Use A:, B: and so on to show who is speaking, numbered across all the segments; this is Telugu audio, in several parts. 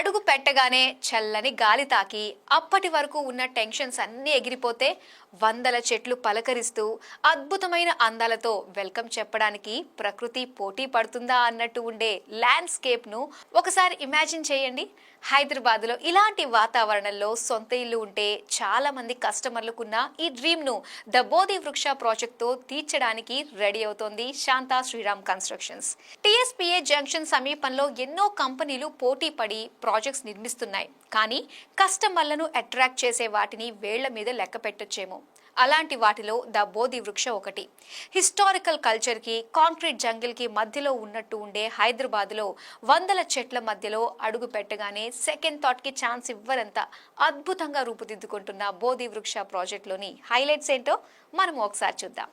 A: అడుగు పెట్టగానే చల్లని గాలి తాకి అప్పటి వరకు ఉన్న టెన్షన్స్ అన్నీ ఎగిరిపోతే వందల చెట్లు పలకరిస్తూ అద్భుతమైన అందాలతో వెల్కమ్ చెప్పడానికి ప్రకృతి పోటీ పడుతుందా అన్నట్టు ఉండే ల్యాండ్స్కేప్ను ఒకసారి ఇమాజిన్ చేయండి. హైదరాబాద్లో ఇలాంటి వాతావరణంలో సొంత ఇల్లు ఉంటే చాలా మంది కస్టమర్లకున్న ఈ డ్రీమ్ను ద బోధి వృక్ష ప్రాజెక్ట్తో తీర్చడానికి రెడీ అవుతోంది Shantha Sriram constructions. TSPA junction సమీపంలో ఎన్నో కంపెనీలు పోటీ పడి ప్రాజెక్ట్స్ నిర్మిస్తున్నాయి. కానీ కస్టమర్లను అట్రాక్ట్ చేసే వాటిని వేళ్ల మీద లెక్క పెట్టొచ్చేమో. అలాంటి వాటిలో ద బోధి వృక్ష ఒకటి. హిస్టారికల్ కల్చర్కి, కాంక్రీట్ జంగిల్కి మధ్యలో ఉన్నట్టు ఉండే హైదరాబాద్లో వందల చెట్ల మధ్యలో అడుగు పెట్టగానే సెకండ్ థాట్కి ఛాన్స్ ఇవ్వరంత అద్భుతంగా రూపుదిద్దుకుంటున్న బోధి వృక్ష ప్రాజెక్ట్లోని హైలైట్స్ ఏంటో మనం ఒకసారి చూద్దాం.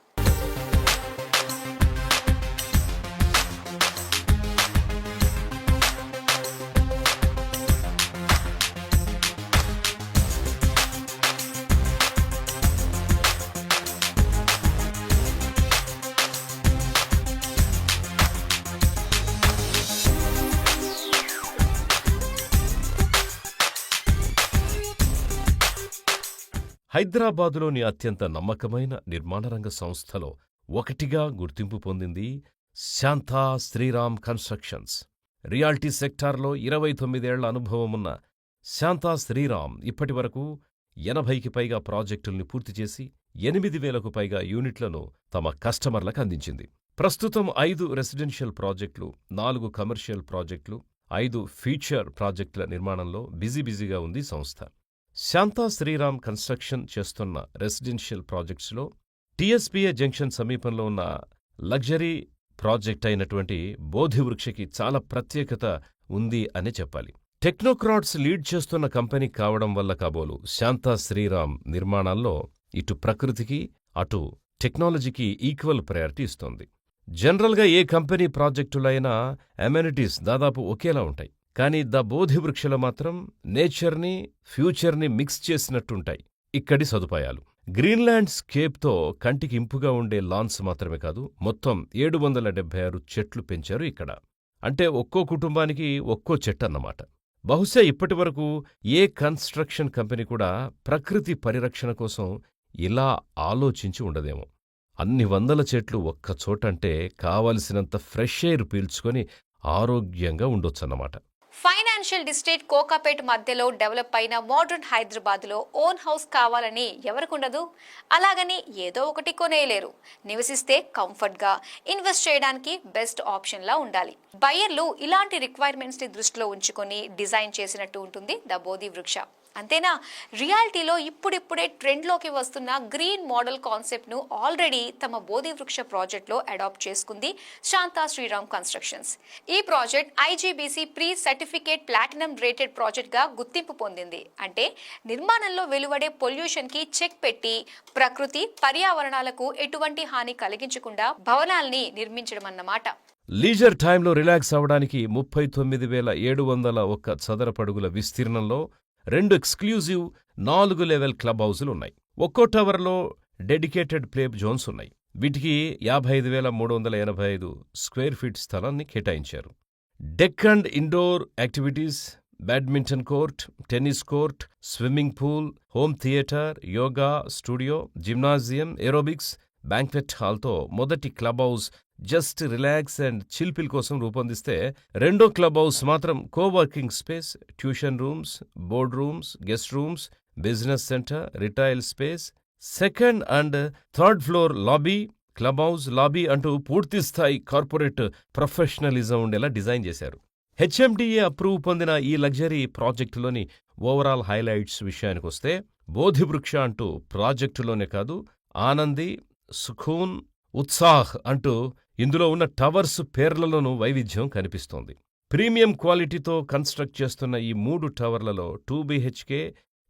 B: హైదరాబాదులోని అత్యంత నమ్మకమైన నిర్మాణరంగ సంస్థలో ఒకటిగా గుర్తింపు పొందింది శాంతా శ్రీరామ్ కన్స్ట్రక్షన్స్. రియాల్టీ సెక్టార్లో 29 ఏళ్ల అనుభవమున్న శాంతా శ్రీరామ్ ఇప్పటివరకు 80కి పైగా ప్రాజెక్టుల్ని పూర్తిచేసి 8,000కు పైగా యూనిట్లను తమ కస్టమర్లకు అందించింది. ప్రస్తుతం 5 రెసిడెన్షియల్ ప్రాజెక్టులు, 4 కమర్షియల్ ప్రాజెక్టులు, 5 ఫీచర్ ప్రాజెక్టుల నిర్మాణంలో బిజీగా ఉంది సంస్థ. శాంతా శ్రీరామ్ కన్స్ట్రక్షన్ చేస్తున్న రెసిడెన్షియల్ ప్రాజెక్ట్స్లో టీఎస్పీఏ జంక్షన్ సమీపంలో ఉన్న లగ్జరీ ప్రాజెక్ట్ అయినటువంటి బోధివృక్షకి చాలా ప్రత్యేకత ఉంది అని చెప్పాలి. టెక్నోక్రాట్స్ లీడ్ చేస్తున్న కంపెనీ కావడం వల్ల కాబోలు శాంతా శ్రీరామ్ నిర్మాణాల్లో ఇటు ప్రకృతికి అటు టెక్నాలజీకి ఈక్వల్ ప్రయారిటీ ఇస్తోంది. జనరల్గా ఏ కంపెనీ ప్రాజెక్టులైనా అమెనిటీస్ దాదాపు ఒకేలా ఉంటాయి. కానీ ద బోధి వృక్షలో మాత్రం నేచర్ని, ఫ్యూచర్ని మిక్స్ చేసినట్టుంటాయి ఇక్కడి సదుపాయాలు. గ్రీన్లాండ్ స్కేప్తో కంటికి ఇంపుగా ఉండే లాన్స్ మాత్రమే కాదు, మొత్తం 776 చెట్లు పెంచారు ఇక్కడ. అంటే ఒక్కో కుటుంబానికి ఒక్కో చెట్టు అన్నమాట. బహుశా ఇప్పటివరకు ఏ కన్స్ట్రక్షన్ కంపెనీ కూడా ప్రకృతి పరిరక్షణ కోసం ఇలా ఆలోచించి ఉండదేమో. అన్ని వందల చెట్లు ఒక్కచోటంటే కావలసినంత ఫ్రెష్ ఎయిర్ పీల్చుకొని ఆరోగ్యంగా ఉండొచ్చన్నమాట.
A: ఫైనాన్షియల్ డిస్ట్రిక్ట్ కోకాపేట్ మధ్యలో డెవలప్ అయిన మోడర్న్ హైదరాబాద్లో ఓన్ హౌస్ కావాలని ఎవరికుండదు? అలాగని ఏదో ఒకటి కొనేయలేరు. నివసిస్తే కంఫర్ట్గా ఇన్వెస్ట్ చేయడానికి బెస్ట్ ఆప్షన్లా ఉండాలి. బయ్యర్లు ఇలాంటి రిక్వైర్మెంట్స్ని దృష్టిలో ఉంచుకొని డిజైన్ చేసినట్టు ఉంటుంది ద బోధి వృక్ష. అంతేనా, రియాలిటీలో ఇప్పుడిప్పుడే ట్రెండ్లోకి వస్తున్న గ్రీన్ మోడల్ కాన్సెప్ట్ను ఆల్రెడీ తమ బోధి వృక్ష ప్రాజెక్ట్లో అడాప్ట్ చేసుకుంది శాంతా శ్రీరామ్ కన్స్ట్రక్షన్స్. ఈ project IGBC pre certificate platinum rated ప్రాజెక్ట్గా గుర్తింపు పొందింది. అంటే నిర్మాణంలో వెలువడే పొల్యూషన్కి చెక్ పెట్టి ప్రకృతి పర్యావరణాలకు ఎటువంటి హాని కలిగించకుండా భవనాల్ని నిర్మించడం అన్నమాట.
B: లీజర్ టైంలో రిలాక్స్ అవడానికి 39,701 చదరపడుగుల విస్తీర్ణంలో 2 ఎక్స్క్లూజివ్ 4 లెవెల్ క్లబ్ హౌజులు ఉన్నాయి. ఒక్కో టవర్లో డెడికేటెడ్ ప్లే జోన్స్ ఉన్నాయి. వీటికి 55,385 స్క్వేర్ ఫీట్ స్థలాన్ని కేటాయించారు. Deck and indoor activities, badminton court, tennis court, swimming pool, home theatre, yoga studio, gymnasium, aerobics, banquet హాల్తో మొదటి club house just relax and chill pill కోసం రూపొందిస్తే, రెండో క్లబ్ హౌస్ మాత్రం coworking space, tuition rooms, board rooms, guest rooms, business centre, retail space, second and third floor lobby, club house, lobby అంటూ పూర్తిస్థాయి కార్పొరేట్ ప్రొఫెషనలిజం ఉండేలా డిజైన్ చేశారు. హెచ్ఎండిఏ అప్రూవ్ పొందిన ఈ లగ్జరీ ప్రాజెక్టులోని ఓవరాల్ హైలైట్స్ విషయానికొస్తే, బోధివృక్ష అంటూ ప్రాజెక్టులోనే కాదు, ఆనంది, సుఖూన్, ఉత్సాహ్ అంటూ ఇందులో ఉన్న టవర్స్ పేర్లలోనూ వైవిధ్యం కనిపిస్తోంది. ప్రీమియం క్వాలిటీతో కన్స్ట్రక్ట్ చేస్తున్న ఈ 3 టవర్లలో 2 BHK,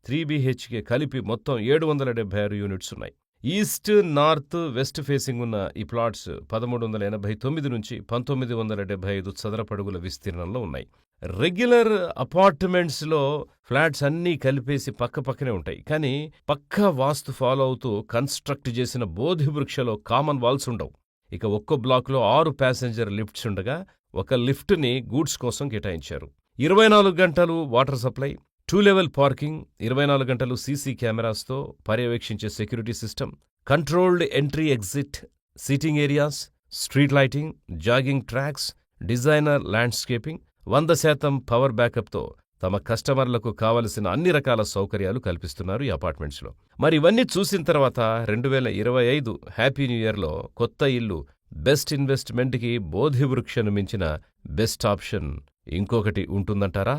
B: 3 BHK కలిపి మొత్తం 776 యూనిట్స్ ఉన్నాయి. ఈస్ట్, నార్త్, వెస్ట్ ఫేసింగ్ ఉన్న ఈ ప్లాట్స్ 1389 నుంచి 1975 చదరపడుగుల విస్తీర్ణంలో ఉన్నాయి. రెగ్యులర్ అపార్ట్మెంట్స్లో ఫ్లాట్స్ అన్నీ కలిపేసి పక్కపక్కనే ఉంటాయి. కానీ పక్కా వాస్తు ఫాలో అవుతూ కన్స్ట్రక్ట్ చేసిన బోధి వృక్షలో కామన్ వాల్స్ ఉండవు. ఒక్కో బ్లాక్లో 6 ప్యాసింజర్ లిఫ్ట్స్ ఉండగా ఒక లిఫ్ట్ని గూడ్స్ కోసం కేటాయించారు. 24 గంటలు వాటర్ సప్లై, 2-లెవెల్ పార్కింగ్, 24 గంటలు సీసీ కెమెరాస్తో పర్యవేక్షించే security system, controlled entry exit, seating areas, street lighting, jogging tracks, designer landscaping, 100% power బ్యాకప్తో తమ కస్టమర్లకు కావలసిన అన్ని రకాల సౌకర్యాలు కల్పిస్తున్నారు ఈ అపార్ట్మెంట్స్లో. మరి ఇవన్నీ చూసిన తర్వాత 2025 హ్యాపీ న్యూ ఇయర్లో కొత్త ఇల్లు బెస్ట్ ఇన్వెస్ట్మెంట్కి బోధివృక్షను మించిన బెస్ట్ ఆప్షన్ ఇంకొకటి ఉంటుందంటారా?